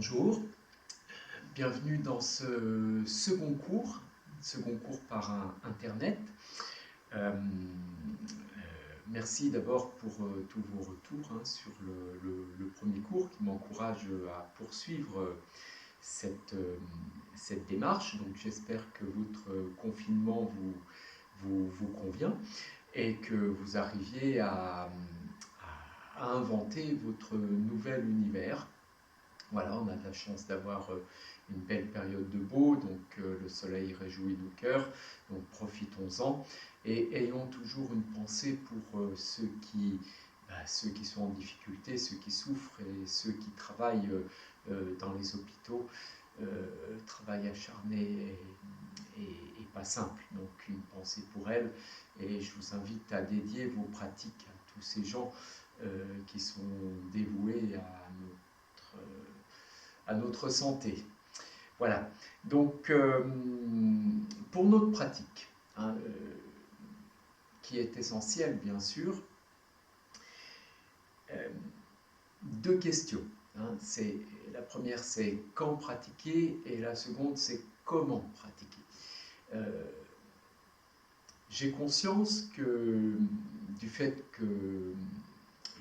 Bonjour, bienvenue dans ce second cours par Internet. Merci d'abord pour tous vos retours sur le premier cours qui m'encourage à poursuivre cette démarche. Donc j'espère que votre confinement vous convient et que vous arriviez à inventer votre nouvel univers. Voilà, on a de la chance d'avoir une belle période de beau, donc le soleil réjouit nos cœurs, donc profitons-en et ayons toujours une pensée pour ceux qui sont en difficulté, ceux qui souffrent et ceux qui travaillent dans les hôpitaux, travail acharné et pas simple. Donc une pensée pour elles et je vous invite à dédier vos pratiques à tous ces gens qui sont dévoués à notre santé. Voilà, donc pour notre pratique, qui est essentielle bien sûr, deux questions. La première c'est quand pratiquer et la seconde c'est comment pratiquer. J'ai conscience du fait que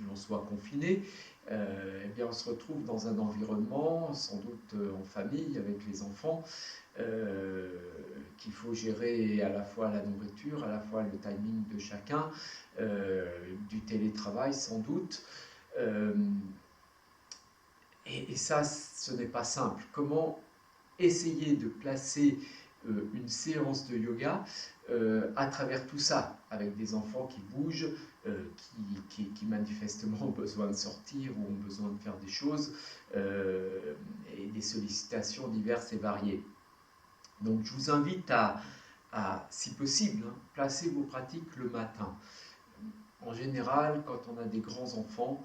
l'on soit confiné, eh bien on se retrouve dans un environnement, sans doute en famille, avec les enfants, qu'il faut gérer à la fois la nourriture, à la fois le timing de chacun, du télétravail sans doute. Et ça, ce n'est pas simple. Comment essayer de placer une séance de yoga à travers tout ça, avec des enfants qui bougent, qui manifestement ont besoin de sortir ou ont besoin de faire des choses, et des sollicitations diverses et variées. Donc je vous invite à si possible, placer vos pratiques le matin. En général, quand on a des grands-enfants,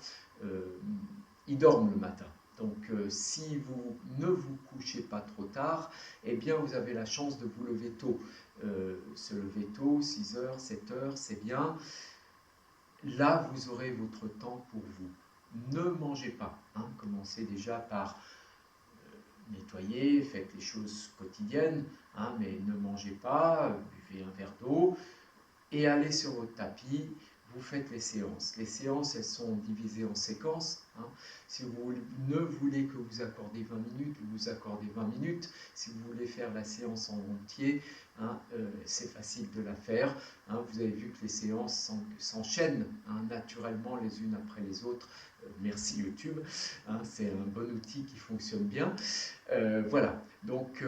ils dorment le matin. Donc si vous ne vous couchez pas trop tard, eh bien vous avez la chance de vous lever tôt. Se lever tôt, 6 heures, 7 heures, c'est bien. Là, vous aurez votre temps pour vous. Ne mangez pas. Commencez déjà par nettoyer, faites les choses quotidiennes, mais ne mangez pas, buvez un verre d'eau et allez sur votre tapis. Vous faites les séances. Les séances, elles sont divisées en séquences. Si vous ne voulez que vous accordez 20 minutes, vous accordez 20 minutes. Si vous voulez faire la séance en entier, c'est facile de la faire. Vous avez vu que les séances s'enchaînent naturellement les unes après les autres. Merci YouTube, c'est un bon outil qui fonctionne bien. Voilà, donc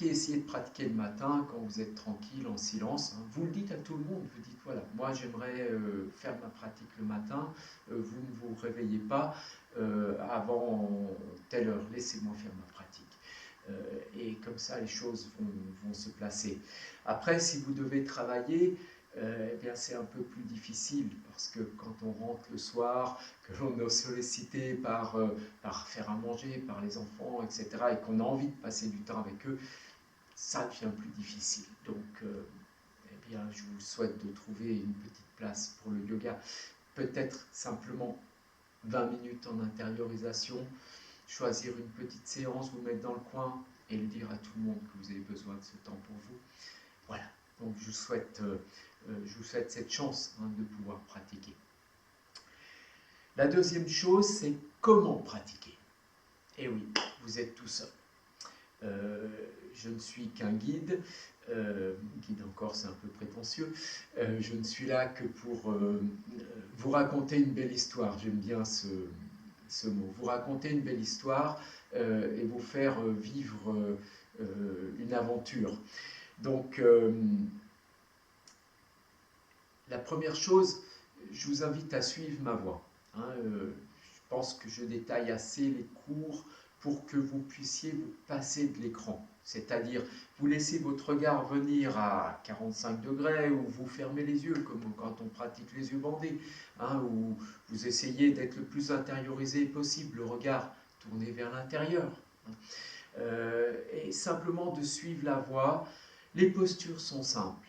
essayez de pratiquer le matin quand vous êtes tranquille, en silence. Vous le dites à tout le monde, vous dites voilà, moi j'aimerais faire ma pratique le matin, vous ne vous réveillez pas avant telle heure, laissez-moi faire ma pratique. Et comme ça les choses vont se placer. Après, si vous devez travailler, eh bien c'est un peu plus difficile parce que quand on rentre le soir, que l'on est sollicité par faire à manger, par les enfants, etc., et qu'on a envie de passer du temps avec eux, ça devient plus difficile. Donc, eh bien, je vous souhaite de trouver une petite place pour le yoga. Peut-être simplement 20 minutes en intériorisation, choisir une petite séance, vous mettre dans le coin et le dire à tout le monde que vous avez besoin de ce temps pour vous. Voilà, donc je vous souhaite cette chance de pouvoir pratiquer. La deuxième chose, c'est comment pratiquer. Et oui, vous êtes tout seul. Je ne suis qu'un guide, guide encore c'est un peu prétentieux, je ne suis là que pour vous raconter une belle histoire, j'aime bien ce mot, vous raconter une belle histoire et vous faire vivre une aventure. Donc la première chose, je vous invite à suivre ma voie. Je pense que je détaille assez les cours pour que vous puissiez vous passer de l'écran. C'est-à-dire, vous laissez votre regard venir à 45 degrés ou vous fermez les yeux, comme quand on pratique les yeux bandés, ou vous essayez d'être le plus intériorisé possible, le regard tourné vers l'intérieur. Et simplement de suivre la voie. Les postures sont simples.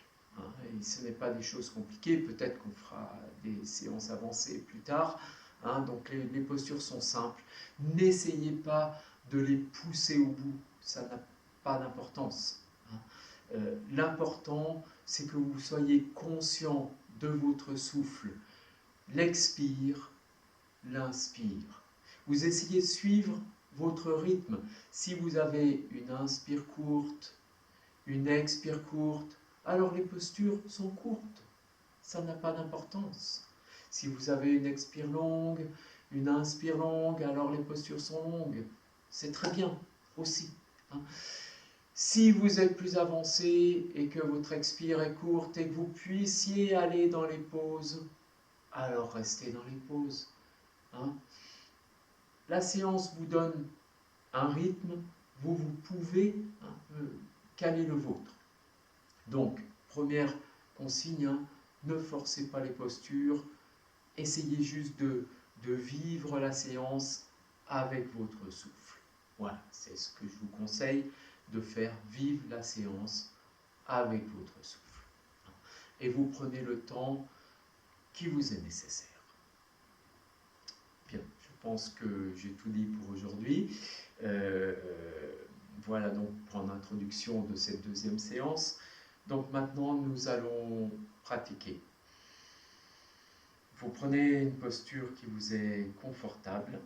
Et ce n'est pas des choses compliquées, peut-être qu'on fera des séances avancées plus tard, hein, donc les postures sont simples. N'essayez pas de les pousser au bout, ça n'a pas d'importance. Hein. L'important, c'est que vous soyez conscient de votre souffle. L'expire, l'inspire. Vous essayez de suivre votre rythme. Si vous avez une inspire courte, une expire courte, alors les postures sont courtes. Ça n'a pas d'importance. Si vous avez une expire longue, une inspire longue, alors les postures sont longues. C'est très bien aussi. Hein. Si vous êtes plus avancé et que votre expire est courte et que vous puissiez aller dans les pauses, alors restez dans les pauses. Hein. La séance vous donne un rythme, vous pouvez caler le vôtre. Donc, première consigne, hein, ne forcez pas les postures, essayez juste de vivre la séance avec votre souffle. Voilà, c'est ce que je vous conseille, de faire vivre la séance avec votre souffle. Et vous prenez le temps qui vous est nécessaire. Bien, je pense que j'ai tout dit pour aujourd'hui. Voilà donc pour l'introduction de cette deuxième séance. Donc maintenant, nous allons pratiquer. Vous prenez une posture qui vous est confortable.